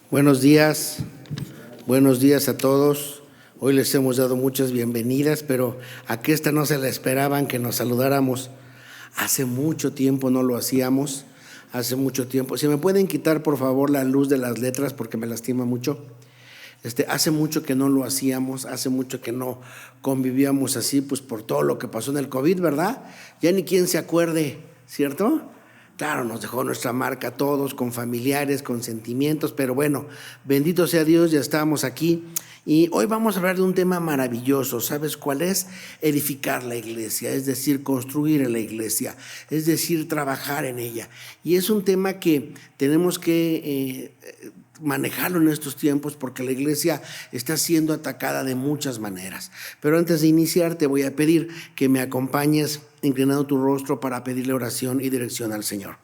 Buenos días a todos. Hoy les hemos dado muchas bienvenidas, pero a que esta no se la esperaban que nos saludáramos. Hace mucho tiempo no lo hacíamos, hace mucho tiempo. Si me pueden quitar por favor la luz de las letras porque me lastima mucho. Hace mucho que no lo hacíamos, hace mucho que no convivíamos así, pues por todo lo que pasó en el COVID, ¿verdad? Ya ni quien se acuerde, ¿cierto? Claro, nos dejó nuestra marca a todos, con familiares, con sentimientos, pero bueno, bendito sea Dios, ya estamos aquí. Y hoy vamos a hablar de un tema maravilloso. ¿Sabes cuál es? Edificar la iglesia, es decir, construir la iglesia, es decir, trabajar en ella. Y es un tema que tenemos que manejarlo en estos tiempos porque la iglesia está siendo atacada de muchas maneras. Pero antes de iniciar te voy a pedir que me acompañes inclinando tu rostro para pedirle oración y dirección al Señor.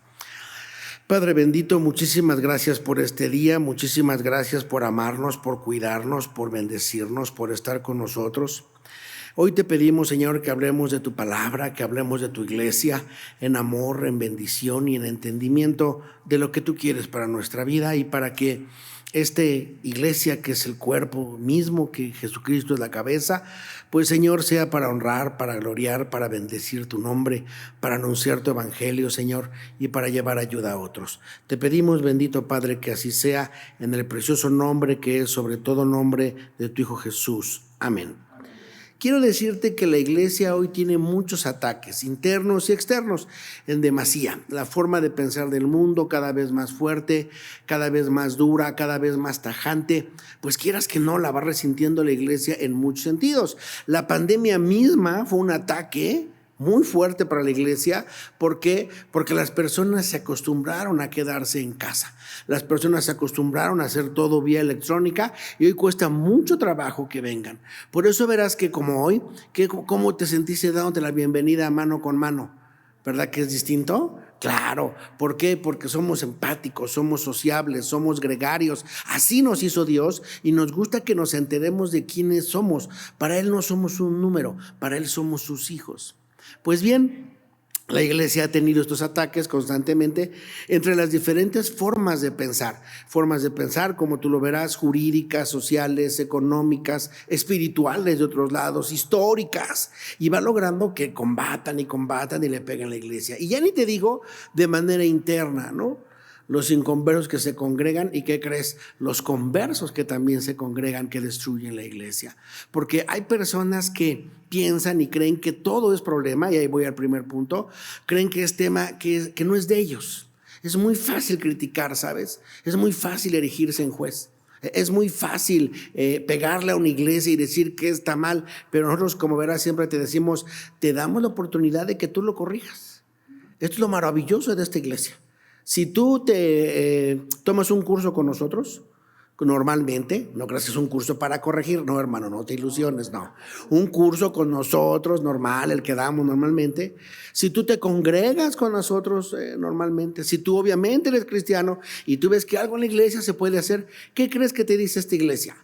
Padre bendito, muchísimas gracias por este día, muchísimas gracias por amarnos, por cuidarnos, por bendecirnos, por estar con nosotros. Hoy te pedimos, Señor, que hablemos de tu palabra, que hablemos de tu iglesia en amor, en bendición y en entendimiento de lo que tú quieres para nuestra vida y para que esta iglesia, que es el cuerpo mismo, que Jesucristo es la cabeza, pues, Señor, sea para honrar, para gloriar, para bendecir tu nombre, para anunciar tu evangelio, Señor, y para llevar ayuda a otros. Te pedimos, bendito Padre, que así sea en el precioso nombre que es sobre todo nombre de tu Hijo Jesús. Amén. Quiero decirte que la iglesia hoy tiene muchos ataques, internos y externos, en demasía. La forma de pensar del mundo cada vez más fuerte, cada vez más dura, cada vez más tajante, pues quieras que no, la va resintiendo la iglesia en muchos sentidos. La pandemia misma fue un ataque muy fuerte para la iglesia. ¿Por qué? Porque las personas se acostumbraron a quedarse en casa. Las personas se acostumbraron a hacer todo vía electrónica y hoy cuesta mucho trabajo que vengan. Por eso verás que como hoy, ¿cómo te sentiste dándote la bienvenida mano con mano? ¿Verdad que es distinto? Claro. ¿Por qué? Porque somos empáticos, somos sociables, somos gregarios. Así nos hizo Dios y nos gusta que nos enteremos de quiénes somos. Para Él no somos un número, para Él somos sus hijos. Pues bien, la iglesia ha tenido estos ataques constantemente entre las diferentes formas de pensar, como tú lo verás, jurídicas, sociales, económicas, espirituales de otros lados, históricas, y va logrando que combatan y le peguen a la iglesia. Y ya ni te digo de manera interna, ¿no? Los inconversos que se congregan y ¿qué crees? Los conversos que también se congregan, que destruyen la iglesia. Porque hay personas que piensan y creen que todo es problema, y ahí voy al primer punto, creen que es tema que no es de ellos. Es muy fácil criticar, ¿sabes? Es muy fácil erigirse en juez. Es muy fácil pegarle a una iglesia y decir que está mal, pero nosotros, como verás, siempre te decimos, te damos la oportunidad de que tú lo corrijas. Esto es lo maravilloso de esta iglesia. Si tú te tomas un curso con nosotros, normalmente, no creas que es un curso para corregir, no, hermano, no te ilusiones, no. Un curso con nosotros, normal, el que damos normalmente. Si tú te congregas con nosotros normalmente, si tú obviamente eres cristiano y tú ves que algo en la iglesia se puede hacer, ¿qué crees que te dice esta iglesia?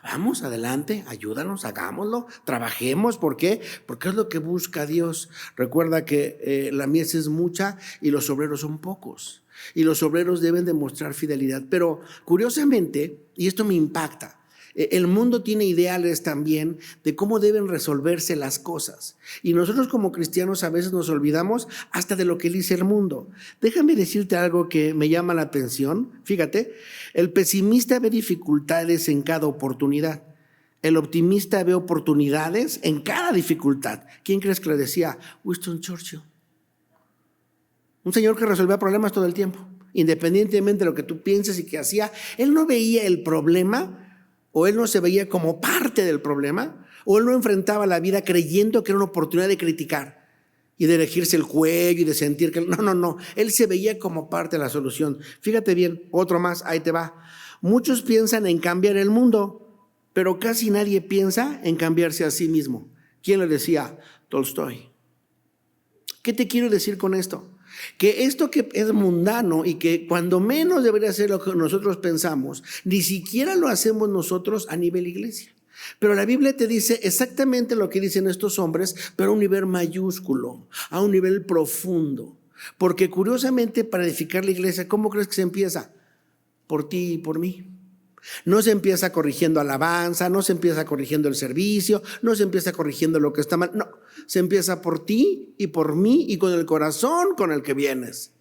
Vamos, adelante, ayúdanos, hagámoslo, trabajemos. ¿Por qué? Porque es lo que busca Dios. Recuerda que la mies es mucha y los obreros son pocos. Y los obreros deben demostrar fidelidad. Pero curiosamente, y esto me impacta, el mundo tiene ideales también de cómo deben resolverse las cosas. Y nosotros como cristianos a veces nos olvidamos hasta de lo que dice el mundo. Déjame decirte algo que me llama la atención. Fíjate, el pesimista ve dificultades en cada oportunidad. El optimista ve oportunidades en cada dificultad. ¿Quién crees que le decía? Winston Churchill. Un señor que resolvía problemas todo el tiempo, independientemente de lo que tú pienses y que hacía. Él no veía el problema, o él no se veía como parte del problema, o él no enfrentaba la vida creyendo que era una oportunidad de criticar y de elegirse el cuello y de sentir que no, él se veía como parte de la solución. Fíjate bien, otro más, ahí te va. Muchos piensan en cambiar el mundo, pero casi nadie piensa en cambiarse a sí mismo. ¿Quién le decía? Tolstoy. ¿Qué te quiero decir con esto? Que esto que es mundano y que cuando menos debería ser lo que nosotros pensamos, ni siquiera lo hacemos nosotros a nivel iglesia. Pero la Biblia te dice exactamente lo que dicen estos hombres, pero a un nivel mayúsculo, a un nivel profundo. Porque curiosamente, para edificar la iglesia, ¿cómo crees que se empieza? Por ti y por mí. No se empieza corrigiendo alabanza, no se empieza corrigiendo el servicio, no se empieza corrigiendo lo que está mal. No, se empieza por ti y por mí y con el corazón con el que vienes.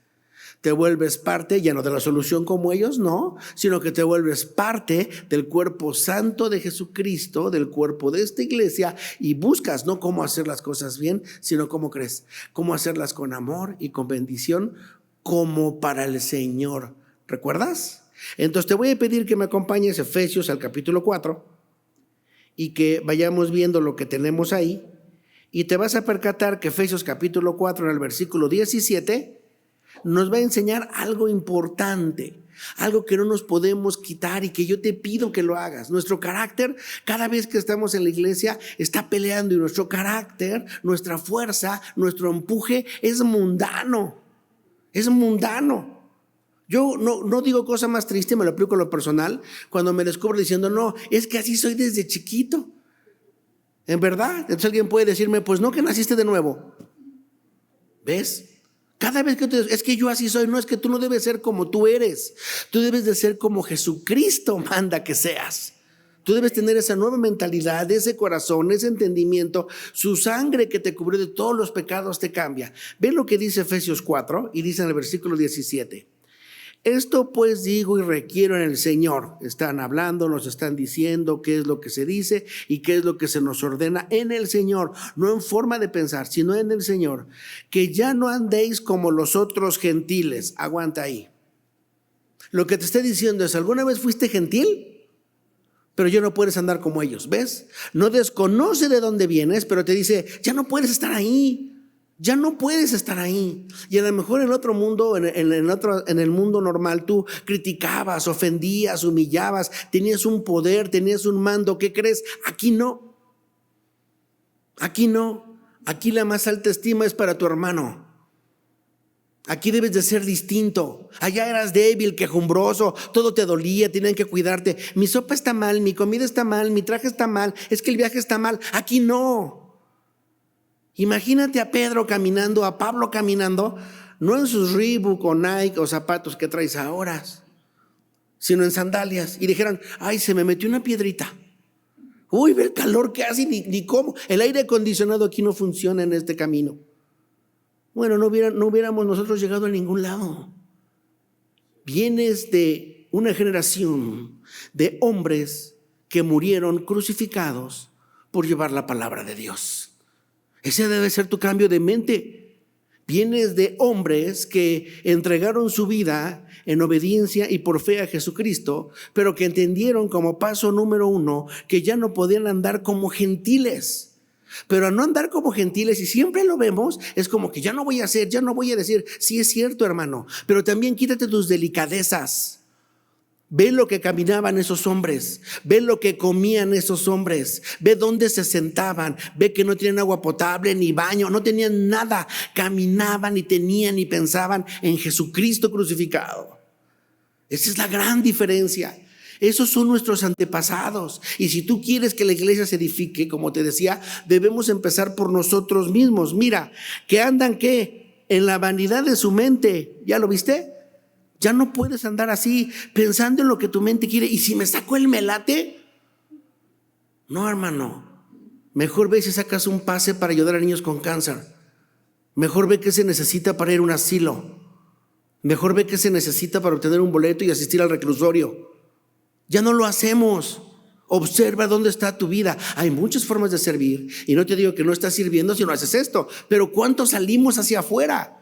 Te vuelves parte, ya no de la solución como ellos, no, sino que te vuelves parte del cuerpo santo de Jesucristo, del cuerpo de esta iglesia, y buscas no cómo hacer las cosas bien, sino cómo crees, cómo hacerlas con amor y con bendición, como para el Señor. ¿Recuerdas? Entonces te voy a pedir que me acompañes a Efesios al capítulo 4 y que vayamos viendo lo que tenemos ahí, y te vas a percatar que Efesios capítulo 4 en el versículo 17 nos va a enseñar algo importante, algo que no nos podemos quitar y que yo te pido que lo hagas. Nuestro carácter, cada vez que estamos en la iglesia, está peleando, y nuestro carácter, nuestra fuerza, nuestro empuje es mundano. Es mundano. Yo no digo cosa más triste, me lo aplico a lo personal, cuando me descubro diciendo, no, es que así soy desde chiquito. ¿En verdad? Entonces alguien puede decirme, pues no, que naciste de nuevo. ¿Ves? Cada vez que te digo, es que yo así soy, no, es que tú no debes ser como tú eres. Tú debes de ser como Jesucristo manda que seas. Tú debes tener esa nueva mentalidad, ese corazón, ese entendimiento. Su sangre que te cubrió de todos los pecados te cambia. Ve lo que dice Efesios 4 y dice en el versículo 17. Esto pues digo y requiero en el Señor. Están hablando, nos están diciendo qué es lo que se dice y qué es lo que se nos ordena en el Señor, no en forma de pensar, sino en el Señor, que ya no andéis como los otros gentiles. Aguanta ahí. Lo que te estoy diciendo es, ¿alguna vez fuiste gentil? Pero ya no puedes andar como ellos, ¿ves? No desconoce de dónde vienes, pero te dice, ya no puedes estar ahí. Ya no puedes estar ahí. Y a lo mejor en el otro mundo, en el mundo normal, tú criticabas, ofendías, humillabas, tenías un poder, tenías un mando. ¿Qué crees? Aquí no. Aquí no. Aquí la más alta estima es para tu hermano. Aquí debes de ser distinto. Allá eras débil, quejumbroso, todo te dolía, tenían que cuidarte. Mi sopa está mal, mi comida está mal, mi traje está mal, es que el viaje está mal. Aquí no. Imagínate a Pedro caminando, a Pablo caminando, no en sus Reebok o Nike o zapatos que traes ahora, sino en sandalias. Y dijeran, ay, se me metió una piedrita. Uy, ve el calor que hace, ni cómo. El aire acondicionado aquí no funciona en este camino. Bueno, no hubiéramos nosotros llegado a ningún lado. Vienes de una generación de hombres que murieron crucificados por llevar la palabra de Dios. Ese debe ser tu cambio de mente. Vienes de hombres que entregaron su vida en obediencia y por fe a Jesucristo, pero que entendieron como paso número 1 que ya no podían andar como gentiles. Pero al no andar como gentiles, y siempre lo vemos, es como que ya no voy a hacer, ya no voy a decir. Sí, es cierto, hermano, pero también quítate tus delicadezas. Ve lo que caminaban esos hombres, ve lo que comían esos hombres, ve dónde se sentaban, ve que no tenían agua potable ni baño, no tenían nada, caminaban y tenían y pensaban en Jesucristo crucificado. Esa es la gran diferencia. Esos son nuestros antepasados. Y si tú quieres que la iglesia se edifique, como te decía, debemos empezar por nosotros mismos. Mira, que andan ¿qué? En la vanidad de su mente. ¿Ya lo viste? Ya no puedes andar así pensando en lo que tu mente quiere. ¿Y si me saco el melate? No, hermano. Mejor ve si sacas un pase para ayudar a niños con cáncer. Mejor ve qué se necesita para ir a un asilo. Mejor ve qué se necesita para obtener un boleto y asistir al reclusorio. Ya no lo hacemos. Observa dónde está tu vida. Hay muchas formas de servir. Y no te digo que no estás sirviendo si no haces esto. Pero ¿cuántos salimos hacia afuera?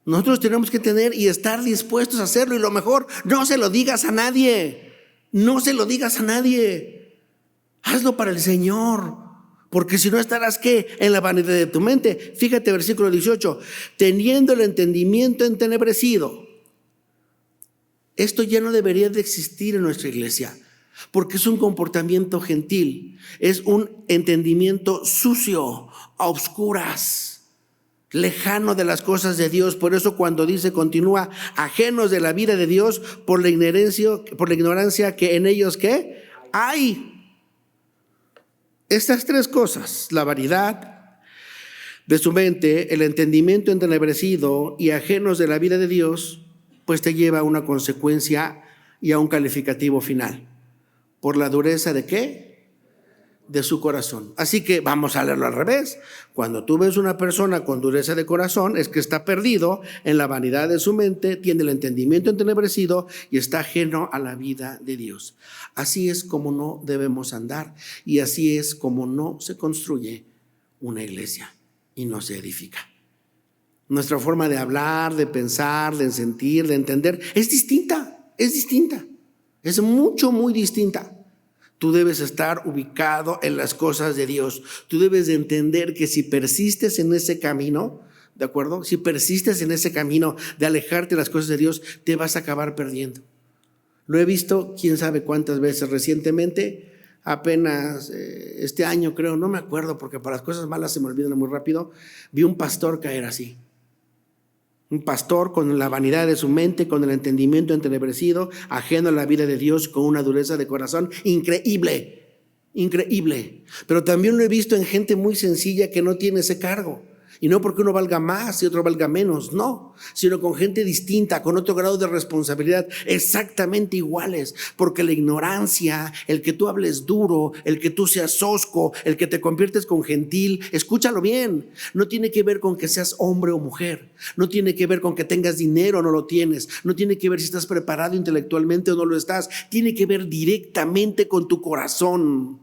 Nosotros tenemos que tener y estar dispuestos a hacerlo. Y lo mejor, no se lo digas a nadie. No se lo digas a nadie. Hazlo para el Señor. Porque si no estarás ¿qué? En la vanidad de tu mente. Fíjate versículo 18. Teniendo el entendimiento entenebrecido. Esto ya no debería de existir en nuestra iglesia. Porque es un comportamiento gentil. Es un entendimiento sucio, a oscuras, lejano de las cosas de Dios. Por eso cuando dice, continúa, ajenos de la vida de Dios por la ignorancia que en ellos ¿qué? Hay. Estas tres cosas, la vanidad de su mente, el entendimiento entenebrecido y ajenos de la vida de Dios, pues te lleva a una consecuencia y a un calificativo final. ¿Por la dureza de qué? De su corazón. Así que vamos a leerlo al revés. Cuando tú ves una persona con dureza de corazón, es que está perdido en la vanidad de su mente, tiene el entendimiento entenebrecido y está ajeno a la vida de Dios. Así es como no debemos andar, y así es como no se construye una iglesia y no se edifica. Nuestra forma de hablar, de pensar, de sentir, de entender es distinta, es mucho, muy distinta. Tú debes estar ubicado en las cosas de Dios. Tú debes de entender que si persistes en ese camino, ¿de acuerdo? Si persistes en ese camino de alejarte de las cosas de Dios, te vas a acabar perdiendo. Lo he visto quién sabe cuántas veces recientemente, apenas este año creo, no me acuerdo porque para las cosas malas se me olvidan muy rápido, vi un pastor caer así. Un pastor con la vanidad de su mente, con el entendimiento entenebrecido, ajeno a la vida de Dios, con una dureza de corazón increíble. Pero también lo he visto en gente muy sencilla que no tiene ese cargo. Y no porque uno valga más y otro valga menos, no, sino con gente distinta, con otro grado de responsabilidad, exactamente iguales, porque la ignorancia, el que tú hables duro, el que tú seas hosco, el que te conviertes con gentil, escúchalo bien, no tiene que ver con que seas hombre o mujer, no tiene que ver con que tengas dinero o no lo tienes, no tiene que ver si estás preparado intelectualmente o no lo estás, tiene que ver directamente con tu corazón.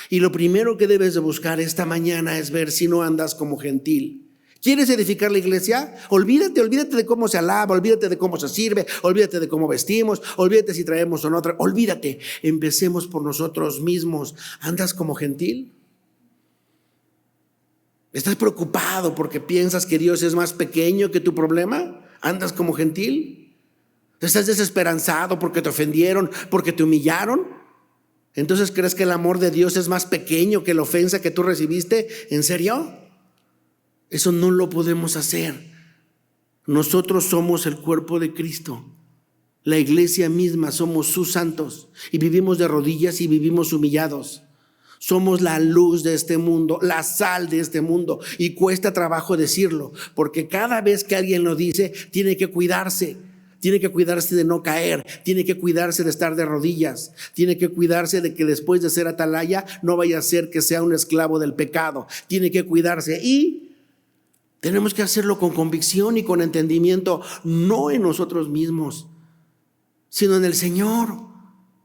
Y lo primero que debes de buscar esta mañana es ver si no andas como gentil. ¿Quieres edificar la iglesia? Olvídate de cómo se alaba, olvídate de cómo se sirve, olvídate de cómo vestimos, olvídate si traemos o no, olvídate. Empecemos por nosotros mismos. ¿Andas como gentil? ¿Estás preocupado porque piensas que Dios es más pequeño que tu problema? ¿Andas como gentil? ¿Estás desesperanzado porque te ofendieron, porque te humillaron? Entonces, ¿crees que el amor de Dios es más pequeño que la ofensa que tú recibiste? ¿En serio? Eso no lo podemos hacer. Nosotros somos el cuerpo de Cristo. La iglesia misma somos sus santos y vivimos de rodillas y vivimos humillados. Somos la luz de este mundo, la sal de este mundo, y cuesta trabajo decirlo, porque cada vez que alguien lo dice, tiene que cuidarse. Tiene que cuidarse de no caer, tiene que cuidarse de estar de rodillas, tiene que cuidarse de que después de ser atalaya no vaya a ser que sea un esclavo del pecado, tiene que cuidarse y tenemos que hacerlo con convicción y con entendimiento, no en nosotros mismos, sino en el Señor,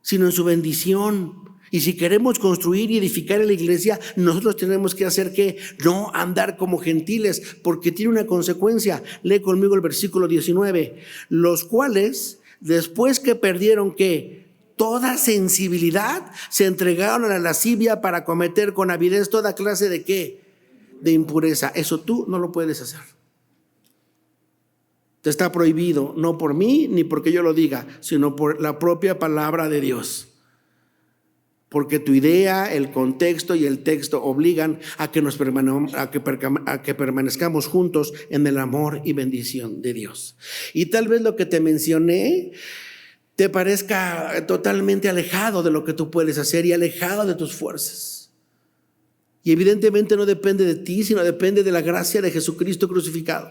sino en su bendición. Y si queremos construir y edificar en la iglesia, nosotros tenemos que hacer que no andar como gentiles, porque tiene una consecuencia. Lee conmigo el versículo 19. Los cuales, después que perdieron ¿qué? Toda sensibilidad, se entregaron a la lascivia para cometer con avidez toda clase de ¿qué? De impureza. Eso tú no lo puedes hacer. Te está prohibido, no por mí ni porque yo lo diga, sino por la propia palabra de Dios. Porque tu idea, el contexto y el texto obligan a que permanezcamos juntos en el amor y bendición de Dios. Y tal vez lo que te mencioné te parezca totalmente alejado de lo que tú puedes hacer y alejado de tus fuerzas. Y evidentemente no depende de ti, sino depende de la gracia de Jesucristo crucificado.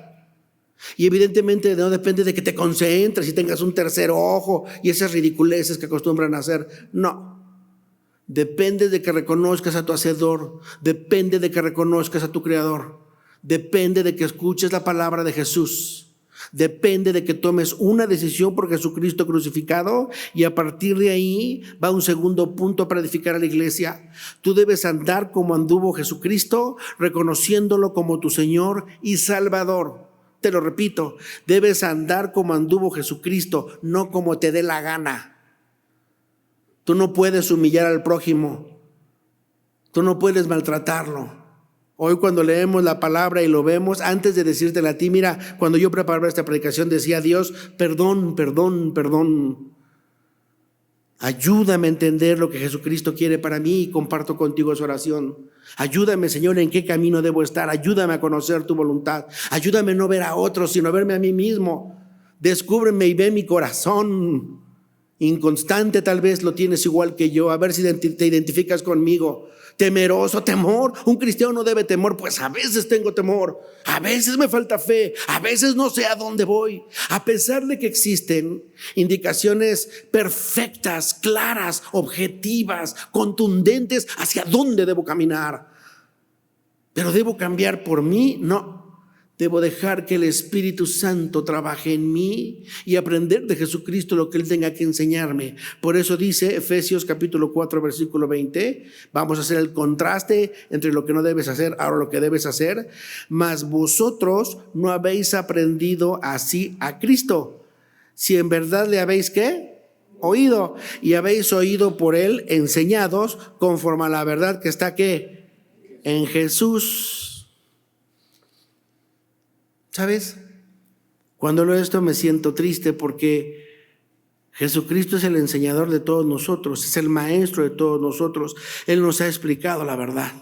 Y evidentemente no depende de que te concentres y tengas un tercer ojo y esas ridiculeces que acostumbran a hacer. No. Depende de que reconozcas a tu Hacedor, depende de que reconozcas a tu Creador, depende de que escuches la palabra de Jesús, depende de que tomes una decisión por Jesucristo crucificado, y a partir de ahí va un segundo punto para edificar a la iglesia. Tú debes andar como anduvo Jesucristo, reconociéndolo como tu Señor y Salvador. Te lo repito, debes andar como anduvo Jesucristo, no como te dé la gana. Tú no puedes humillar al prójimo. Tú no puedes maltratarlo. Hoy cuando leemos la palabra y lo vemos, antes de decírtela a ti, mira, cuando yo preparaba esta predicación decía: Dios, perdón. Ayúdame a entender lo que Jesucristo quiere para mí y comparto contigo esa oración. Ayúdame, Señor, en qué camino debo estar. Ayúdame a conocer tu voluntad. Ayúdame a no ver a otros, sino a verme a mí mismo. Descúbreme y ve mi corazón. inconstante, tal vez lo tienes igual que yo, a ver si te identificas conmigo. Temeroso, temor. Un cristiano no debe temor, pues a veces tengo temor, a veces me falta fe, a veces no sé a dónde voy, a pesar de que existen indicaciones perfectas, claras, objetivas, contundentes hacia dónde debo caminar. Pero ¿debo cambiar por mí? No. Debo dejar que el Espíritu Santo trabaje en mí y aprender de Jesucristo lo que Él tenga que enseñarme. Por eso dice Efesios capítulo 4 versículo 20, vamos a hacer el contraste entre lo que no debes hacer, ahora lo que debes hacer. Mas vosotros no habéis aprendido así a Cristo, si en verdad le habéis ¿qué? Oído, y habéis oído por Él enseñados conforme a la verdad que está ¿qué? En Jesús. ¿Sabes? Cuando leo esto me siento triste porque Jesucristo es el enseñador de todos nosotros, es el maestro de todos nosotros. Él nos ha explicado la verdad.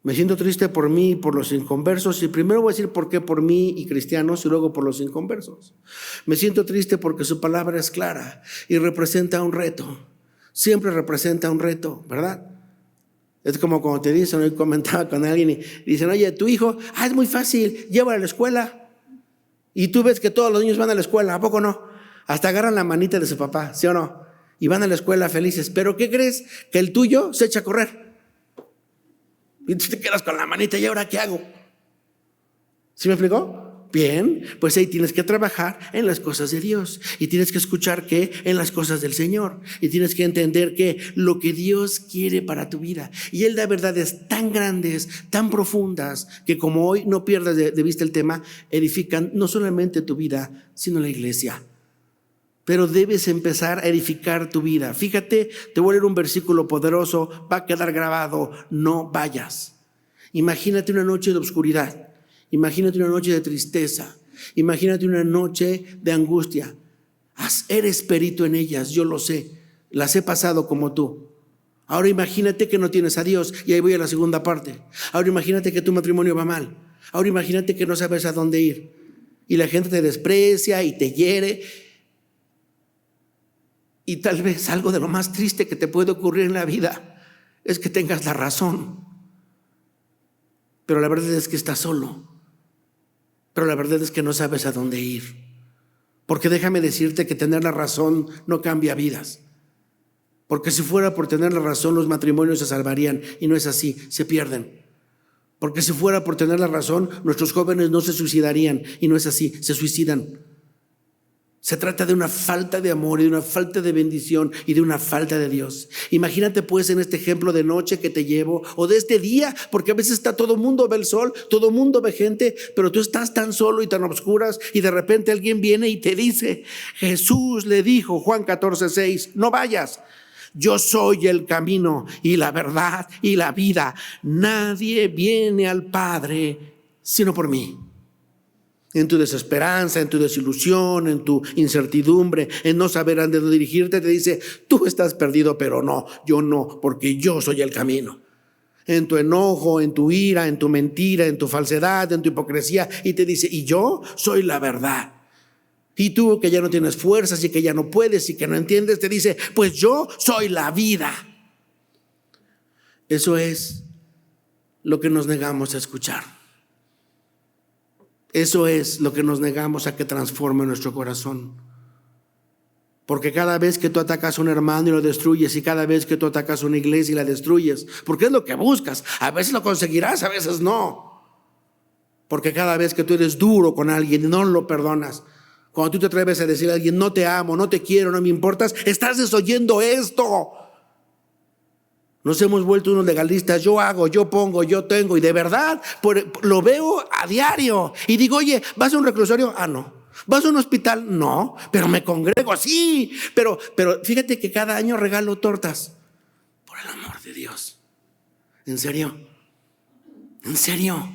Me siento triste por mí y por los inconversos, y primero voy a decir por qué por mí y cristianos y luego por los inconversos. Me siento triste porque su palabra es clara y representa un reto. Siempre representa un reto, ¿verdad? Es como cuando te dicen, hoy comentaba con alguien y dicen, oye, tu hijo, es muy fácil, llévalo a la escuela. Y tú ves que todos los niños van a la escuela, ¿a poco no? Hasta agarran la manita de su papá, ¿sí o no? Y van a la escuela felices. Pero ¿qué crees? Que el tuyo se echa a correr. Y tú te quedas con la manita, ¿y ahora qué hago? ¿Sí me explicó? Bien, pues ahí tienes que trabajar en las cosas de Dios y tienes que escuchar que en las cosas del Señor y tienes que entender que lo que Dios quiere para tu vida, y Él da verdades tan grandes, tan profundas, que como hoy no pierdas de vista el tema, edifican no solamente tu vida, sino la iglesia. Pero debes empezar a edificar tu vida. Fíjate, te voy a leer un versículo poderoso, va a quedar grabado: no vayas. Imagínate una noche de oscuridad. Imagínate una noche de tristeza, imagínate una noche de angustia. Eres perito en ellas, yo lo sé, las he pasado como tú. Ahora imagínate que no tienes a Dios, y ahí voy a la segunda parte. Ahora imagínate que tu matrimonio va mal. Ahora imagínate que no sabes a dónde ir y la gente te desprecia y te hiere. Y tal vez algo de lo más triste que te puede ocurrir en la vida es que tengas la razón, pero la verdad es que estás solo. Pero la verdad es que no sabes a dónde ir. Porque déjame decirte que tener la razón no cambia vidas. Porque si fuera por tener la razón, los matrimonios se salvarían, y no es así, se pierden. Porque si fuera por tener la razón, nuestros jóvenes no se suicidarían, y no es así, se suicidan. Se trata de una falta de amor y de una falta de bendición y de una falta de Dios. Imagínate pues en este ejemplo de noche que te llevo, o de este día, porque a veces está todo el mundo, ve el sol, todo el mundo ve gente, pero tú estás tan solo y tan obscuras, y de repente alguien viene y te dice, Jesús le dijo, Juan 14:6, no vayas. Yo soy el camino y la verdad y la vida. Nadie viene al Padre sino por mí. En tu desesperanza, en tu desilusión, en tu incertidumbre, en no saber a dónde dirigirte, te dice, tú estás perdido, pero no, yo no, porque yo soy el camino. En tu enojo, en tu ira, en tu mentira, en tu falsedad, en tu hipocresía, y te dice, y yo soy la verdad. Y tú, que ya no tienes fuerzas y que ya no puedes y que no entiendes, te dice, pues yo soy la vida. Eso es lo que nos negamos a escuchar. Eso es lo que nos negamos a que transforme nuestro corazón. Porque cada vez que tú atacas a un hermano y lo destruyes, y cada vez que tú atacas a una iglesia y la destruyes, porque es lo que buscas, a veces lo conseguirás, a veces no. Porque cada vez que tú eres duro con alguien y no lo perdonas, cuando tú te atreves a decir a alguien, no te amo, no te quiero, no me importas, estás desoyendo esto. Nos hemos vuelto unos legalistas, yo hago, yo pongo, yo tengo, y de verdad lo veo a diario. Y digo, oye, ¿vas a un reclusorio? Ah, no. ¿Vas a un hospital? No, pero me congrego, sí. Pero fíjate que cada año regalo tortas. Por el amor de Dios. ¿En serio? ¿En serio?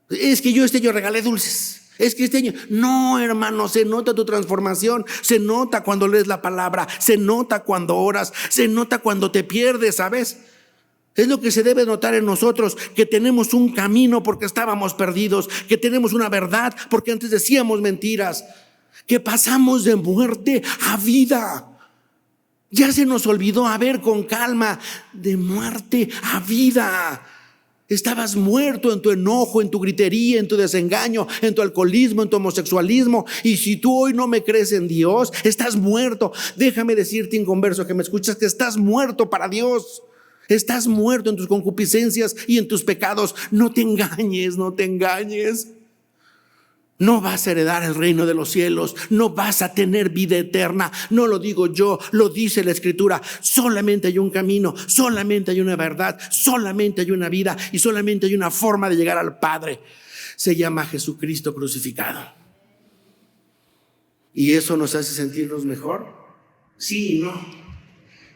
Es que yo este año regalé dulces. Es que este año, no, hermano, se nota tu transformación, se nota cuando lees la palabra, se nota cuando oras, se nota cuando te pierdes, ¿sabes? Es lo que se debe notar en nosotros, que tenemos un camino porque estábamos perdidos, que tenemos una verdad porque antes decíamos mentiras, que pasamos de muerte a vida. Ya se nos olvidó, a ver, con calma, de muerte a vida. Estabas muerto en tu enojo, en tu gritería, en tu desengaño, en tu alcoholismo, en tu homosexualismo. Y si tú hoy no me crees en Dios, estás muerto. Déjame decirte, inconverso, que me escuchas, que estás muerto para Dios. Estás muerto en tus concupiscencias y en tus pecados. No te engañes, no te engañes. No vas a heredar el reino de los cielos, no vas a tener vida eterna. No lo digo yo, lo dice la Escritura. Solamente hay un camino, solamente hay una verdad, solamente hay una vida y solamente hay una forma de llegar al Padre. Se llama Jesucristo crucificado. ¿Y eso nos hace sentirnos mejor? Sí y no.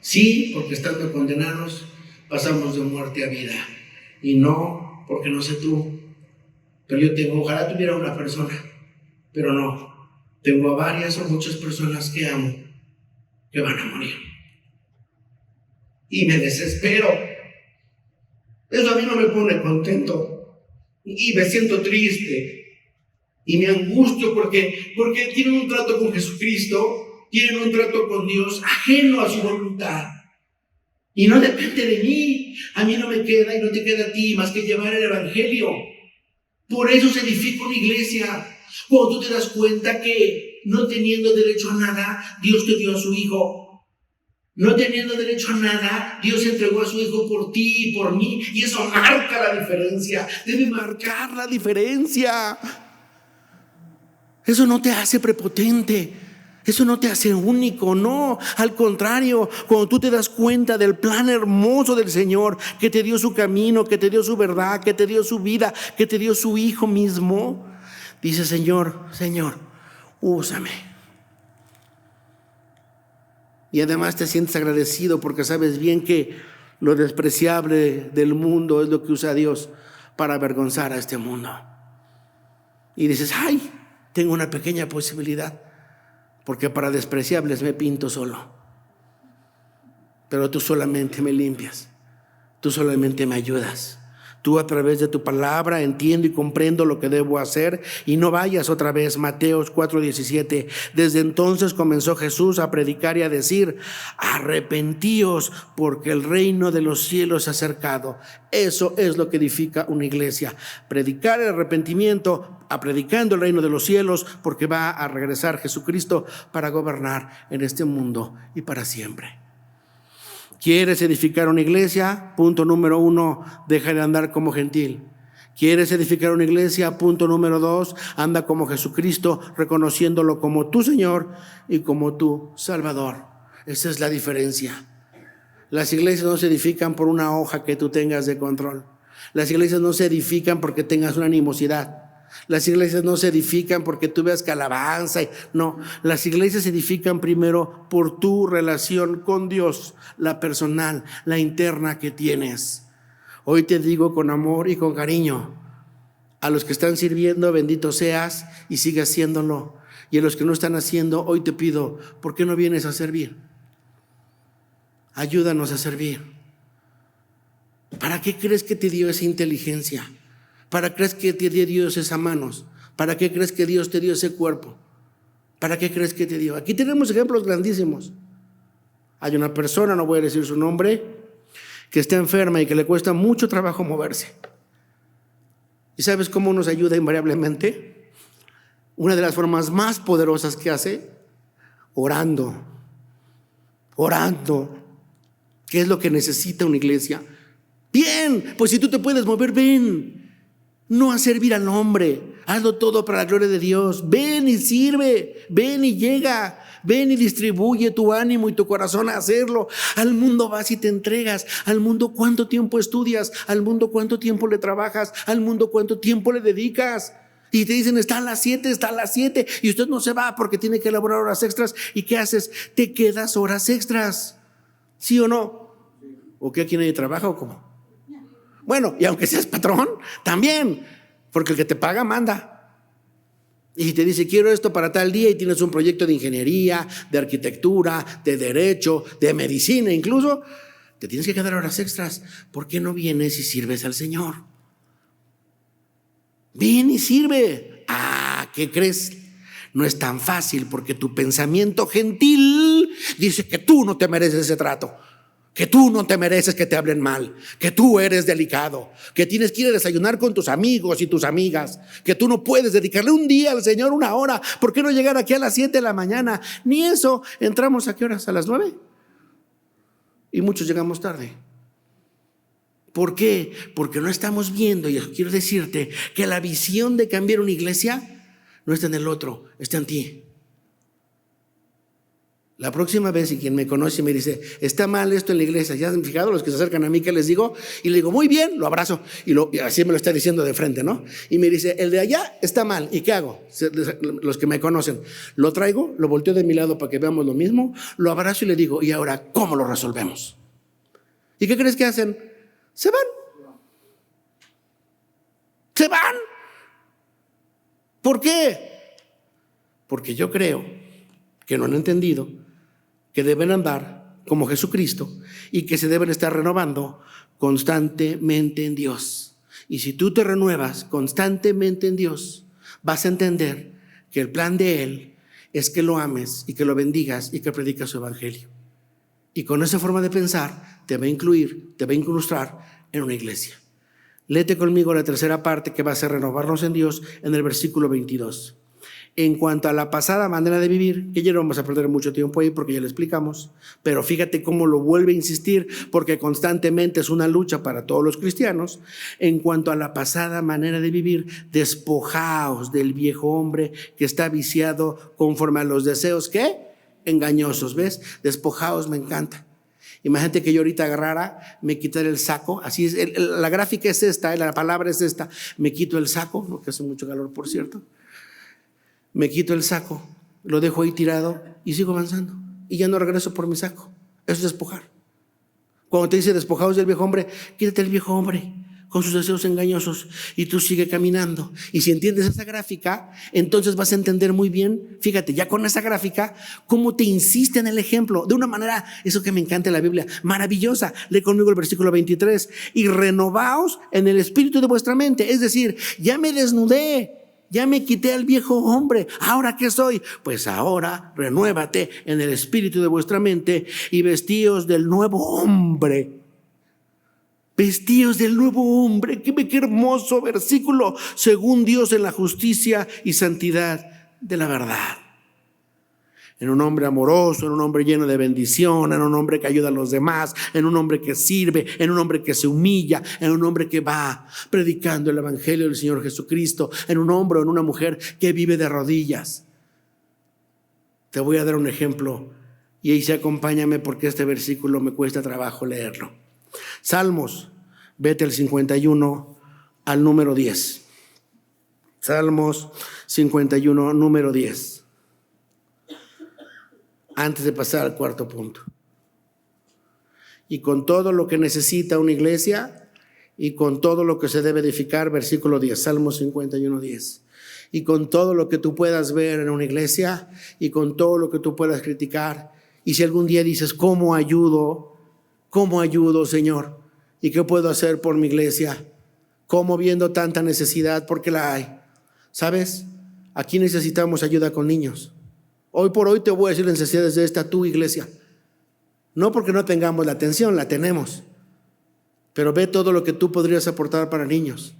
Sí, porque estando condenados pasamos de muerte a vida. Y no, porque no sé tú, pero yo tengo, ojalá tuviera una persona, pero no, tengo a varias o muchas personas que amo, que van a morir. Y me desespero. Eso a mí no me pone contento. Y me siento triste. Y me angustio porque tienen un trato con Jesucristo, tienen un trato con Dios ajeno a su voluntad. Y no depende de mí. A mí no me queda y no te queda a ti más que llevar el evangelio. Por eso se edifica una iglesia. Cuando tú te das cuenta que no teniendo derecho a nada, Dios te dio a su Hijo. No teniendo derecho a nada, Dios entregó a su Hijo por ti y por mí. Y eso marca la diferencia. Debe marcar la diferencia. Eso no te hace prepotente. Eso no te hace único, no. Al contrario, cuando tú te das cuenta del plan hermoso del Señor, que te dio su camino, que te dio su verdad, que te dio su vida, que te dio su Hijo mismo, dices: Señor, úsame. Y además te sientes agradecido porque sabes bien que lo despreciable del mundo es lo que usa Dios para avergonzar a este mundo. Y dices: ay, tengo una pequeña posibilidad, porque para despreciables me pinto solo. Pero tú solamente me limpias, tú solamente me ayudas. Tú a través de tu palabra entiendo y comprendo lo que debo hacer. Y no vayas otra vez, Mateos 4:17. Desde entonces comenzó Jesús a predicar y a decir: arrepentíos, porque el reino de los cielos se ha acercado. Eso es lo que edifica una iglesia. Predicar el arrepentimiento, predicando el reino de los cielos, porque va a regresar Jesucristo para gobernar en este mundo y para siempre. ¿Quieres edificar una iglesia? Punto número 1, deja de andar como gentil. ¿Quieres edificar una iglesia? Punto número 2, anda como Jesucristo, reconociéndolo como tu Señor y como tu Salvador. Esa es la diferencia. Las iglesias no se edifican por una hoja que tú tengas de control. Las iglesias no se edifican porque tengas una animosidad. Las iglesias no se edifican porque tú veas alabanza. No, las iglesias se edifican primero por tu relación con Dios, la personal, la interna que tienes. Hoy te digo con amor y con cariño: a los que están sirviendo, bendito seas y sigue haciéndolo. Y a los que no están haciendo, hoy te pido: ¿por qué no vienes a servir? Ayúdanos a servir. ¿Para qué crees que te dio esa inteligencia? ¿Para qué crees que te dio Dios esas manos? ¿Para qué crees que Dios te dio ese cuerpo? ¿Para qué crees que te dio? Aquí tenemos ejemplos grandísimos. Hay una persona, no voy a decir su nombre, que está enferma y que le cuesta mucho trabajo moverse. ¿Y sabes cómo nos ayuda invariablemente? Una de las formas más poderosas que hace: orando. ¿Qué es lo que necesita una iglesia? Bien, pues si tú te puedes mover, ven. No a servir al hombre, hazlo todo para la gloria de Dios. Ven y sirve, ven y llega, ven y distribuye tu ánimo y tu corazón a hacerlo. Al mundo vas y te entregas. Al mundo, ¿cuánto tiempo estudias? Al mundo, ¿cuánto tiempo le trabajas? Al mundo, ¿cuánto tiempo le dedicas? Y te dicen: está a las 7, y usted no se va porque tiene que elaborar horas extras. ¿Y qué haces? Te quedas horas extras, ¿sí o no? ¿O qué, aquí nadie trabaja o cómo? Bueno, y aunque seas patrón, también, porque el que te paga manda. Y te dice: quiero esto para tal día, y tienes un proyecto de ingeniería, de arquitectura, de derecho, de medicina incluso, te tienes que quedar horas extras. ¿Por qué no vienes y sirves al Señor? Ven y sirve. ¿Qué crees? no es tan fácil, porque tu pensamiento gentil dice que tú no te mereces ese trato, que tú no te mereces que te hablen mal, que tú eres delicado, que tienes que ir a desayunar con tus amigos y tus amigas, que tú no puedes dedicarle un día al Señor, una hora. ¿Por qué no llegar aquí a las 7 de la mañana? Ni eso. ¿Entramos a qué horas? ¿A las 9? Y muchos llegamos tarde. ¿Por qué? Porque no estamos viendo, y quiero decirte que la visión de cambiar una iglesia no está en el otro, está en ti. La próxima vez, y quien me conoce me dice, está mal esto en la iglesia, ¿ya han fijado los que se acercan a mí qué les digo? Y le digo, muy bien, lo abrazo, y así me lo está diciendo de frente, ¿no? Y me dice, el de allá está mal, ¿y qué hago? Los que me conocen, lo traigo, lo volteo de mi lado para que veamos lo mismo, lo abrazo y le digo, ¿y ahora cómo lo resolvemos? ¿Y qué crees que hacen? Se van. Se van. ¿Por qué? Porque yo creo que no han entendido que deben andar como Jesucristo y que se deben estar renovando constantemente en Dios. Y si tú te renuevas constantemente en Dios, vas a entender que el plan de Él es que lo ames y que lo bendigas y que predicas su evangelio. Y con esa forma de pensar te va a incluir, te va a incrustar en una iglesia. Léete conmigo la tercera parte, que va a ser renovarnos en Dios, en el versículo 22. En cuanto a la pasada manera de vivir, que ya no vamos a perder mucho tiempo ahí porque ya lo explicamos, pero fíjate cómo lo vuelve a insistir, porque constantemente es una lucha para todos los cristianos. En cuanto a la pasada manera de vivir, despojaos del viejo hombre que está viciado conforme a los deseos, ¿qué? Engañosos, ¿ves? Despojaos, me encanta. Imagínate que yo ahorita agarrara, me quitara el saco, así es, la gráfica es esta, la palabra es esta, me quito el saco, no, que hace mucho calor, por cierto. Me quito el saco, lo dejo ahí tirado y sigo avanzando. Y ya no regreso por mi saco. Eso es despojar. Cuando te dice despojados del viejo hombre, quítate el viejo hombre con sus deseos engañosos y tú sigue caminando. Y si entiendes esa gráfica, entonces vas a entender muy bien, fíjate, ya con esa gráfica, cómo te insiste en el ejemplo, de una manera, eso que me encanta en la Biblia, maravillosa. Lee conmigo el versículo 23, y renovaos en el espíritu de vuestra mente. Es decir, ya me desnudé, ya me quité al viejo hombre. ¿Ahora qué soy? Pues ahora renuévate en el espíritu de vuestra mente y vestíos del nuevo hombre. Vestíos del nuevo hombre. Qué hermoso versículo. Según Dios en la justicia y santidad de la verdad. En un hombre amoroso, en un hombre lleno de bendición, en un hombre que ayuda a los demás, en un hombre que sirve, en un hombre que se humilla, en un hombre que va predicando el evangelio del Señor Jesucristo, en un hombre o en una mujer que vive de rodillas. Te voy a dar un ejemplo y ahí sí acompáñame, porque este versículo me cuesta trabajo leerlo. Salmos, vete al 51 al número 10. Salmos 51, número 10. Antes de pasar al cuarto punto. Y con todo lo que necesita una iglesia y con todo lo que se debe edificar, versículo 10, Salmo 51, 10. Y con todo lo que tú puedas ver en una iglesia y con todo lo que tú puedas criticar. Y si algún día dices, ¿cómo ayudo, Señor? ¿Y qué puedo hacer por mi iglesia? ¿Cómo viendo tanta necesidad? Porque la hay. ¿Sabes? Aquí necesitamos ayuda con niños. Hoy por hoy te voy a decir las necesidades de esta tu iglesia. No porque no tengamos la atención, la tenemos. Pero ve todo lo que tú podrías aportar para niños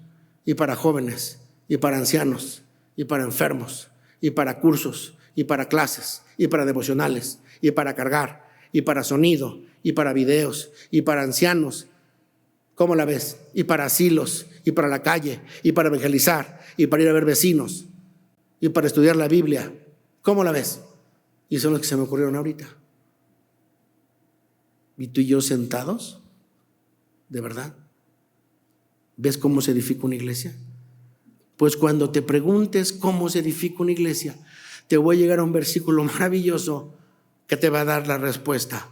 y para jóvenes y para ancianos y para enfermos y para cursos y para clases y para devocionales y para cargar y para sonido y para videos y para ancianos. ¿Cómo la ves? Y para asilos y para la calle y para evangelizar y para ir a ver vecinos y para estudiar la Biblia. ¿Cómo la ves? Y son los que se me ocurrieron ahorita. ¿Y tú y yo sentados? ¿De verdad? ¿Ves cómo se edifica una iglesia? Pues cuando te preguntes cómo se edifica una iglesia, te voy a llegar a un versículo maravilloso que te va a dar la respuesta.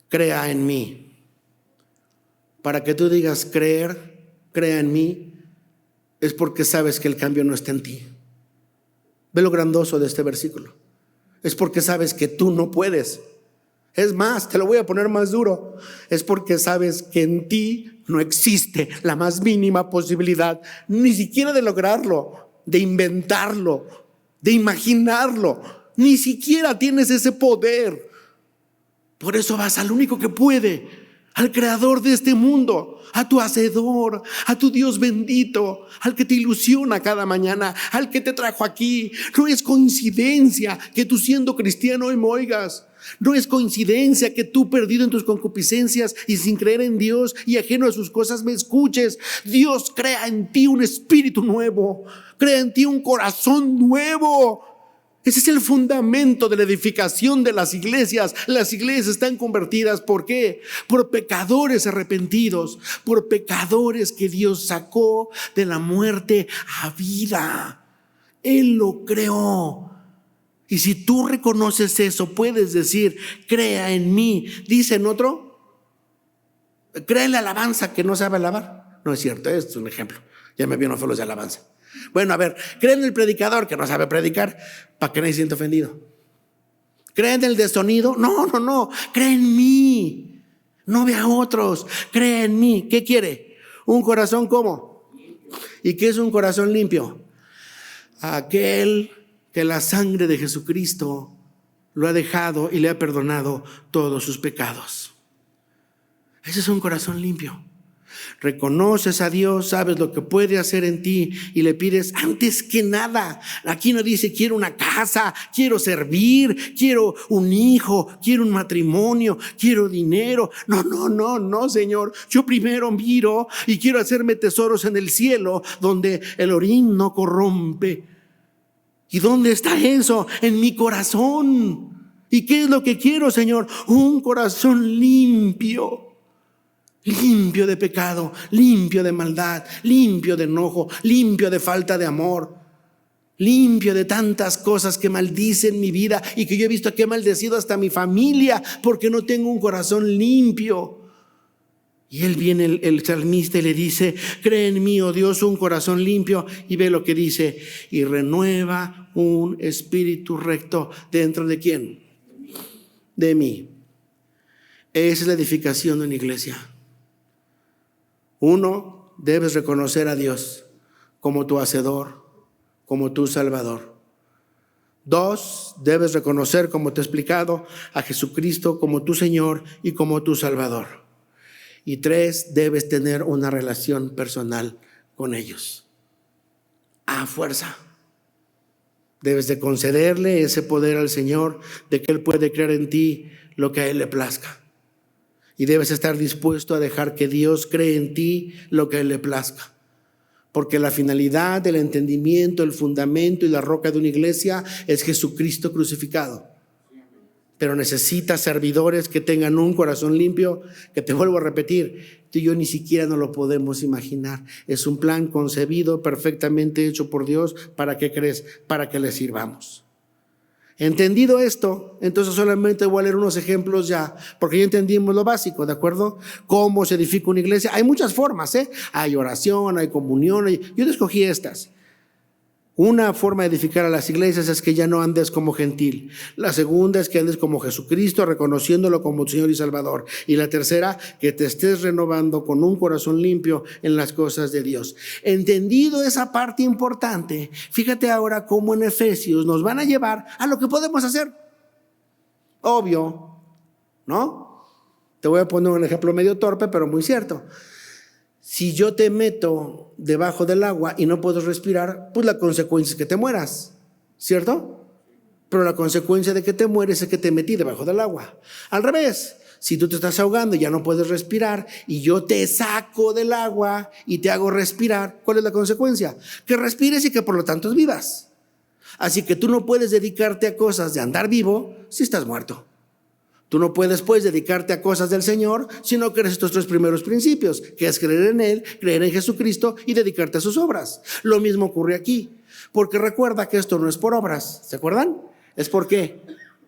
Crea en mí. Para que tú digas crea en mí, es porque sabes que el cambio no está en ti. Ve lo grandoso de este versículo. Es porque sabes que tú no puedes. Es más, te lo voy a poner más duro. Es porque sabes que en ti no existe la más mínima posibilidad, ni siquiera de lograrlo, de inventarlo, de imaginarlo. Ni siquiera tienes ese poder. Por eso vas al único que puede, al creador de este mundo, a tu hacedor, a tu Dios bendito, al que te ilusiona cada mañana, al que te trajo aquí. No es coincidencia que tú, siendo cristiano, hoy me oigas. No es coincidencia que tú, perdido en tus concupiscencias y sin creer en Dios y ajeno a sus cosas, me escuches. Dios crea en ti un espíritu nuevo, crea en ti un corazón nuevo. Ese es el fundamento de la edificación de las iglesias. Las iglesias están convertidas, ¿por qué? Por pecadores arrepentidos, por pecadores que Dios sacó de la muerte a vida. Él lo creó. Y si tú reconoces eso, puedes decir, crea en mí. Dice en otro, crea en la alabanza que no sabe alabar. No es cierto, es un ejemplo. Ya me vieron felos de alabanza. Bueno, a ver, cree en el predicador que no sabe predicar, para que nadie se sienta ofendido. ¿Cree en el de sonido? No, cree en mí. No ve a otros, cree en mí. ¿Qué quiere? ¿Un corazón cómo? ¿Y qué es un corazón limpio? Aquel que la sangre de Jesucristo lo ha dejado y le ha perdonado todos sus pecados. Ese es un corazón limpio. Reconoces a Dios, sabes lo que puede hacer en ti y le pides antes que nada. Aquí no dice quiero una casa, quiero servir, quiero un hijo, quiero un matrimonio, quiero dinero. No, Señor. Yo primero miro y quiero hacerme tesoros en el cielo donde el orín no corrompe. ¿Y dónde está eso? En mi corazón. ¿Y qué es lo que quiero, Señor? Un corazón limpio. Limpio de pecado, limpio de maldad, limpio de enojo, limpio de falta de amor, limpio de tantas cosas que maldicen mi vida y que yo he visto que he maldecido hasta mi familia porque no tengo un corazón limpio. Y él viene, el salmista, y le dice, cree en mí, oh Dios, un corazón limpio. Y ve lo que dice, y renueva un espíritu recto dentro de ¿quién? De mí. Esa es la edificación de una iglesia. Uno, debes reconocer a Dios como tu hacedor, como tu salvador. Dos, debes reconocer, como te he explicado, a Jesucristo como tu Señor y como tu Salvador. Y tres, debes tener una relación personal con ellos. A fuerza. Debes de concederle ese poder al Señor de que Él puede crear en ti lo que a Él le plazca. Y debes estar dispuesto a dejar que Dios cree en ti lo que a Él le plazca. Porque la finalidad del entendimiento, el fundamento y la roca de una iglesia es Jesucristo crucificado. Pero necesitas servidores que tengan un corazón limpio, que te vuelvo a repetir, tú y yo ni siquiera nos lo podemos imaginar. Es un plan concebido, perfectamente hecho por Dios. ¿Para qué crees? Para que le sirvamos. Entendido esto, entonces solamente voy a leer unos ejemplos ya, porque ya entendimos lo básico, ¿de acuerdo? ¿Cómo se edifica una iglesia? Hay muchas formas, Hay oración, hay comunión, yo escogí estas. Una forma de edificar a las iglesias es que ya no andes como gentil. La segunda es que andes como Jesucristo, reconociéndolo como Señor y Salvador. Y la tercera, que te estés renovando con un corazón limpio en las cosas de Dios. Entendido esa parte importante, fíjate ahora cómo en Efesios nos van a llevar a lo que podemos hacer. Obvio, ¿no? Te voy a poner un ejemplo medio torpe, pero muy cierto. Si yo te meto debajo del agua y no puedes respirar, pues la consecuencia es que te mueras, ¿cierto? Pero la consecuencia de que te mueres es que te metí debajo del agua. Al revés, si tú te estás ahogando y ya no puedes respirar y yo te saco del agua y te hago respirar, ¿cuál es la consecuencia? Que respires y que por lo tanto vivas. Así que tú no puedes dedicarte a cosas de andar vivo si estás muerto. Tú no puedes, pues, dedicarte a cosas del Señor si no crees estos tres primeros principios, que es creer en Él, creer en Jesucristo y dedicarte a sus obras. Lo mismo ocurre aquí, porque recuerda que esto no es por obras, ¿se acuerdan? ¿Es por qué?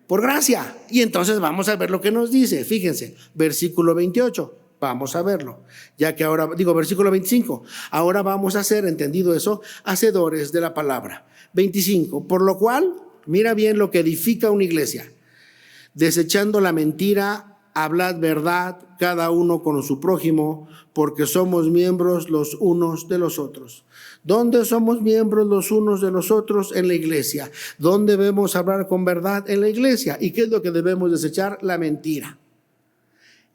Por gracia. Y entonces vamos a ver lo que nos dice. Fíjense, versículo 28, vamos a verlo. Ya que ahora, versículo 25, ahora vamos a ser, entendido eso, hacedores de la palabra. 25, por lo cual, mira bien lo que edifica una iglesia. Desechando la mentira, hablad verdad cada uno con su prójimo, porque somos miembros los unos de los otros. ¿Dónde somos miembros los unos de los otros? En la iglesia. ¿Dónde debemos hablar con verdad? En la iglesia. ¿Y qué es lo que debemos desechar? La mentira.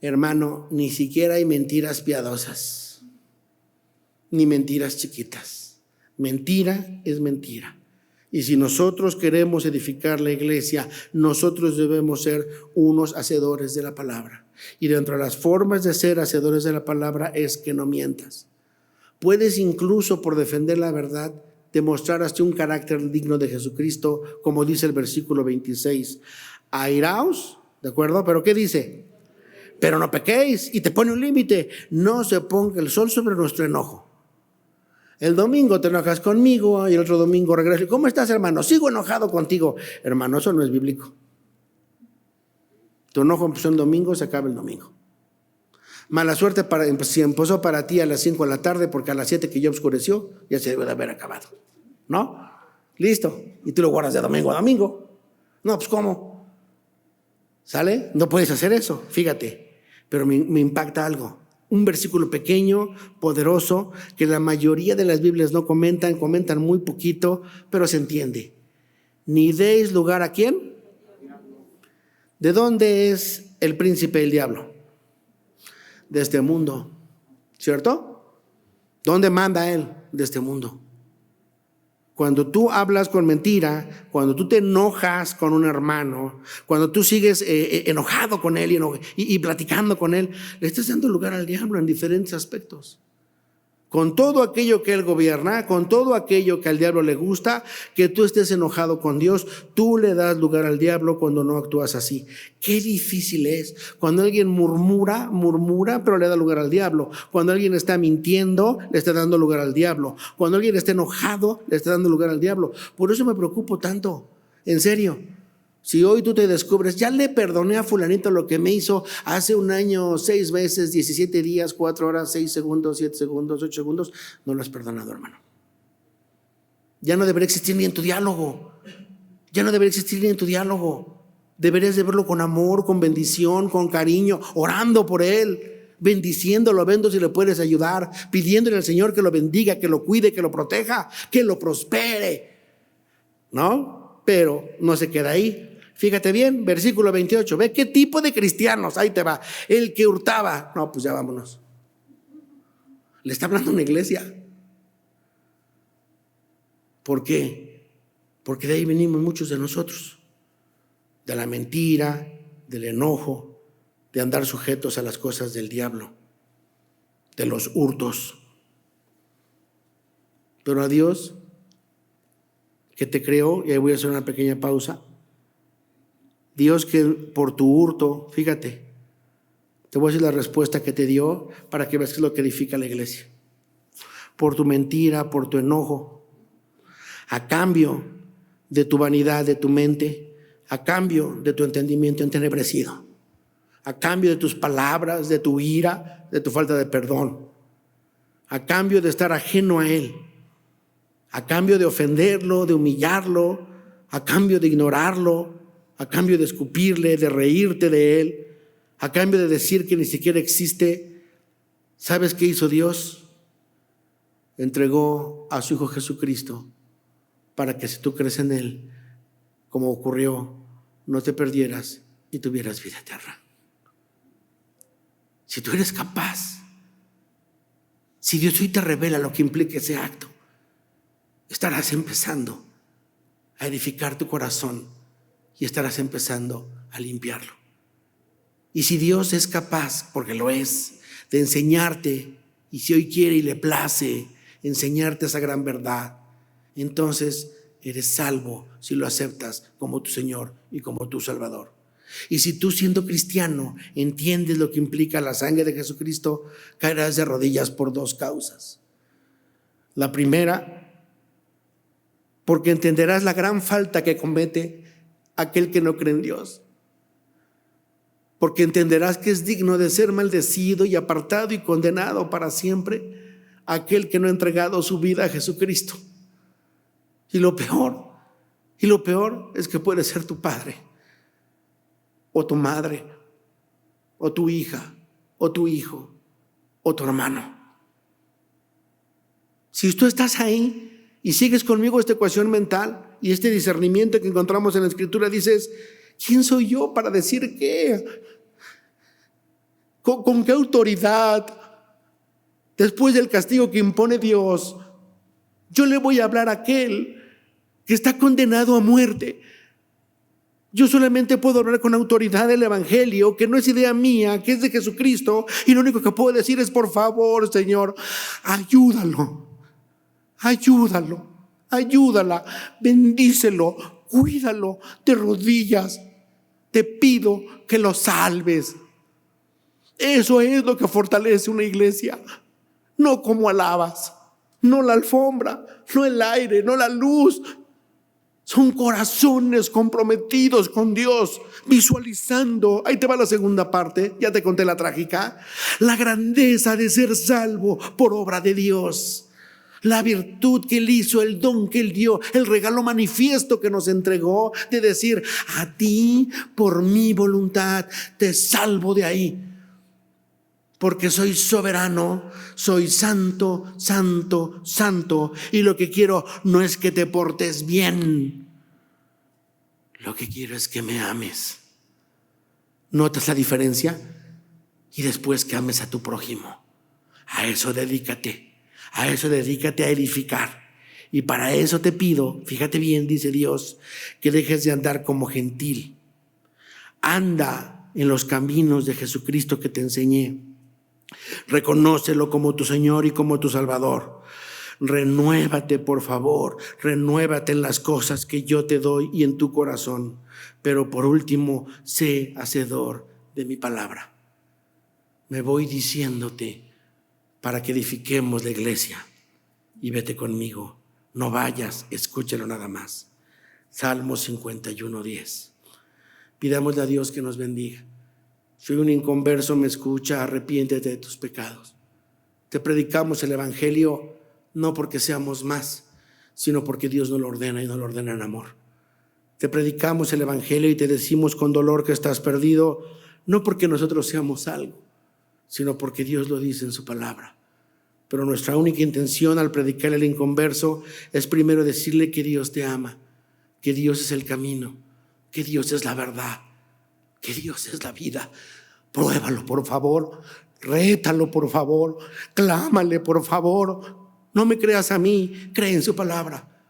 Hermano, ni siquiera hay mentiras piadosas, ni mentiras chiquitas. Mentira es mentira. Y si nosotros queremos edificar la iglesia, nosotros debemos ser unos hacedores de la palabra. Y dentro de las formas de ser hacedores de la palabra es que no mientas. Puedes incluso, por defender la verdad, demostrar hasta un carácter digno de Jesucristo, como dice el versículo 26. Airaos, ¿de acuerdo? ¿Pero qué dice? Pero no pequéis, y te pone un límite. No se ponga el sol sobre nuestro enojo. El domingo te enojas conmigo y el otro domingo regreso. ¿Cómo estás, hermano? Sigo enojado contigo. Hermano, eso no es bíblico. Tu enojo empezó el domingo, se acaba el domingo. Mala suerte si empezó para ti a las 5 de la tarde, porque a las 7 que ya oscureció, ya se debe de haber acabado. ¿No? Listo. Y tú lo guardas de domingo a domingo. No, pues ¿cómo? ¿Sale? No puedes hacer eso, fíjate. Pero me impacta algo. Un versículo pequeño, poderoso, que la mayoría de las Biblias no comentan muy poquito, pero se entiende. Ni deis lugar a ¿quién? ¿De dónde es el príncipe del diablo? De este mundo, ¿cierto? ¿Dónde manda él? De este mundo. Cuando tú hablas con mentira, cuando tú te enojas con un hermano, cuando tú sigues enojado con él y platicando con él, le estás dando lugar al diablo en diferentes aspectos. Con todo aquello que él gobierna, con todo aquello que al diablo le gusta, que tú estés enojado con Dios, tú le das lugar al diablo cuando no actúas así. Qué difícil es cuando alguien murmura, pero le da lugar al diablo. Cuando alguien está mintiendo, le está dando lugar al diablo. Cuando alguien está enojado, le está dando lugar al diablo. Por eso me preocupo tanto, en serio. Si hoy tú te descubres, ya le perdoné a fulanito lo que me hizo hace un año, 6 veces, 17 días, 4 horas, 6 segundos, 7 segundos, 8 segundos, no lo has perdonado, hermano. Ya no debería existir ni en tu diálogo. Ya no debería existir ni en tu diálogo. Deberías de verlo con amor, con bendición, con cariño, orando por él, bendiciéndolo, viendo si le puedes ayudar, pidiéndole al Señor que lo bendiga, que lo cuide, que lo proteja, que lo prospere. ¿No? Pero no se queda ahí. Fíjate bien, versículo 28, ve qué tipo de cristianos, ahí te va, el que hurtaba, no, pues ya vámonos. Le está hablando una iglesia. ¿Por qué? Porque de ahí venimos muchos de nosotros, de la mentira, del enojo, de andar sujetos a las cosas del diablo, de los hurtos. Pero a Dios, que te creó, y ahí voy a hacer una pequeña pausa, Dios que por tu hurto, fíjate, te voy a decir la respuesta que te dio para que veas qué es lo que edifica la iglesia. Por tu mentira, por tu enojo, a cambio de tu vanidad, de tu mente, a cambio de tu entendimiento entenebrecido, a cambio de tus palabras, de tu ira, de tu falta de perdón, a cambio de estar ajeno a Él, a cambio de ofenderlo, de humillarlo, a cambio de ignorarlo, a cambio de escupirle, de reírte de él, a cambio de decir que ni siquiera existe. ¿Sabes qué hizo Dios? Entregó a su Hijo Jesucristo para que si tú crees en él, como ocurrió, no te perdieras y tuvieras vida eterna. Si tú eres capaz, si Dios hoy te revela lo que implica ese acto, estarás empezando a edificar tu corazón y estarás empezando a limpiarlo. Y si Dios es capaz, porque lo es, de enseñarte, y si hoy quiere y le place enseñarte esa gran verdad, entonces eres salvo si lo aceptas como tu Señor y como tu Salvador. Y si tú, siendo cristiano, entiendes lo que implica la sangre de Jesucristo, caerás de rodillas por 2 causas. La primera, porque entenderás la gran falta que comete aquel que no cree en Dios. Porque entenderás que es digno de ser maldecido y apartado y condenado para siempre aquel que no ha entregado su vida a Jesucristo. Y lo peor es que puede ser tu padre o tu madre o tu hija, o tu hijo, o tu hermano. Si tú estás ahí y sigues conmigo esta ecuación mental y este discernimiento que encontramos en la Escritura, dices, ¿quién soy yo para decir qué? ¿Con qué autoridad, después del castigo que impone Dios, yo le voy a hablar a aquel que está condenado a muerte? Yo solamente puedo hablar con autoridad del Evangelio, que no es idea mía, que es de Jesucristo, y lo único que puedo decir es, por favor, Señor, ayúdalo, ayúdala, bendícelo, cuídalo de rodillas, te pido que lo salves. Eso es lo que fortalece una iglesia, no como alabas, no la alfombra, no el aire, no la luz. Son corazones comprometidos con Dios, visualizando, ahí te va la segunda parte, ya te conté la trágica, la grandeza de ser salvo por obra de Dios, la virtud que Él hizo, el don que Él dio, el regalo manifiesto que nos entregó, de decir, a ti por mi voluntad te salvo de ahí, porque soy soberano, soy santo, santo, santo, y lo que quiero no es que te portes bien, lo que quiero es que me ames. ¿Notas la diferencia? Y después que ames a tu prójimo. A eso dedícate a edificar. Y para eso te pido, fíjate bien, dice Dios, que dejes de andar como gentil. Anda en los caminos de Jesucristo que te enseñé. Reconócelo como tu Señor y como tu Salvador. Renuévate, por favor, renuévate en las cosas que yo te doy y en tu corazón. Pero por último, sé hacedor de mi palabra. Me voy diciéndote para que edifiquemos la iglesia. Y vete conmigo, no vayas, escúchalo nada más. Salmo 51:10. Pidámosle a Dios que nos bendiga. Soy un inconverso, me escucha, arrepiéntete de tus pecados. Te predicamos el Evangelio no porque seamos más, sino porque Dios nos lo ordena y nos lo ordena en amor. Te predicamos el Evangelio y te decimos con dolor que estás perdido, no porque nosotros seamos algo, sino porque Dios lo dice en su palabra. Pero nuestra única intención al predicar al inconverso es primero decirle que Dios te ama, que Dios es el camino, que Dios es la verdad, que Dios es la vida. Pruébalo, por favor, rétalo, por favor, clámale, por favor. No me creas a mí, cree en su palabra.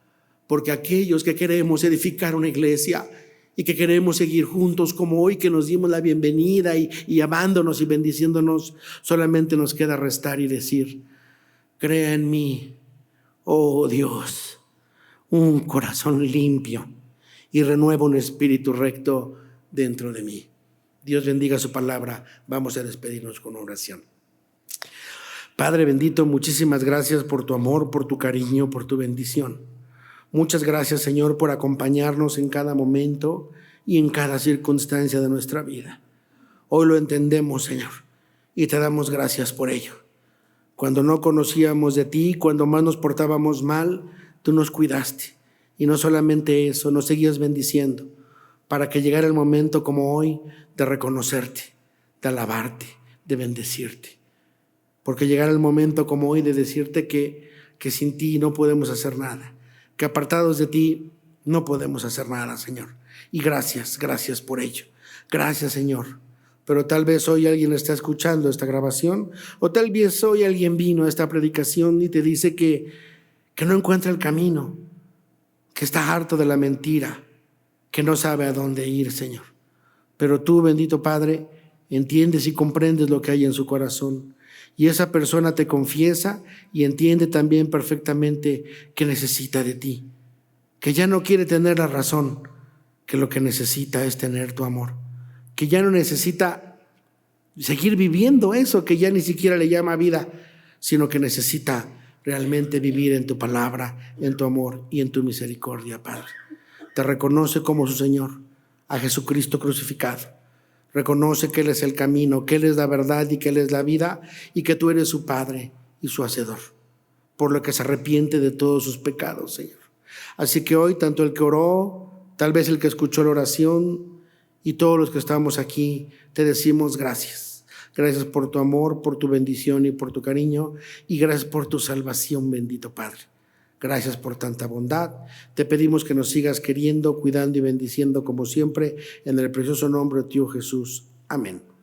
Porque aquellos que queremos edificar una iglesia y que queremos seguir juntos como hoy que nos dimos la bienvenida y amándonos y bendiciéndonos, solamente nos queda restar y decir, crea en mí, oh Dios, un corazón limpio y renueva un espíritu recto dentro de mí. Dios bendiga su palabra. Vamos a despedirnos con oración. Padre bendito, muchísimas gracias por tu amor, por tu cariño, por tu bendición. Muchas gracias, Señor, por acompañarnos en cada momento y en cada circunstancia de nuestra vida. Hoy lo entendemos, Señor, y te damos gracias por ello. Cuando no conocíamos de ti, cuando más nos portábamos mal, tú nos cuidaste. Y no solamente eso, nos seguías bendiciendo para que llegara el momento como hoy de reconocerte, de alabarte, de bendecirte. Porque llegara el momento como hoy de decirte que sin ti no podemos hacer nada, que apartados de ti no podemos hacer nada, Señor. Y gracias por ello. Gracias, Señor. Pero tal vez hoy alguien está escuchando esta grabación, o tal vez hoy alguien vino a esta predicación y te dice que no encuentra el camino, que está harto de la mentira, que no sabe a dónde ir, Señor. Pero tú, bendito Padre, entiendes y comprendes lo que hay en su corazón. Y esa persona te confiesa y entiende también perfectamente que necesita de ti, que ya no quiere tener la razón, que lo que necesita es tener tu amor, que ya no necesita seguir viviendo eso que ya ni siquiera le llama vida, sino que necesita realmente vivir en tu palabra, en tu amor y en tu misericordia, Padre. Te reconoce como su Señor, a Jesucristo crucificado. Reconoce que Él es el camino, que Él es la verdad y que Él es la vida y que tú eres su Padre y su Hacedor, por lo que se arrepiente de todos sus pecados, Señor. Así que hoy, tanto el que oró, tal vez el que escuchó la oración y todos los que estamos aquí te decimos gracias. Gracias por tu amor, por tu bendición y por tu cariño, y gracias por tu salvación, bendito Padre. Gracias por tanta bondad. Te pedimos que nos sigas queriendo, cuidando y bendiciendo como siempre, en el precioso nombre de tu Hijo Jesús. Amén.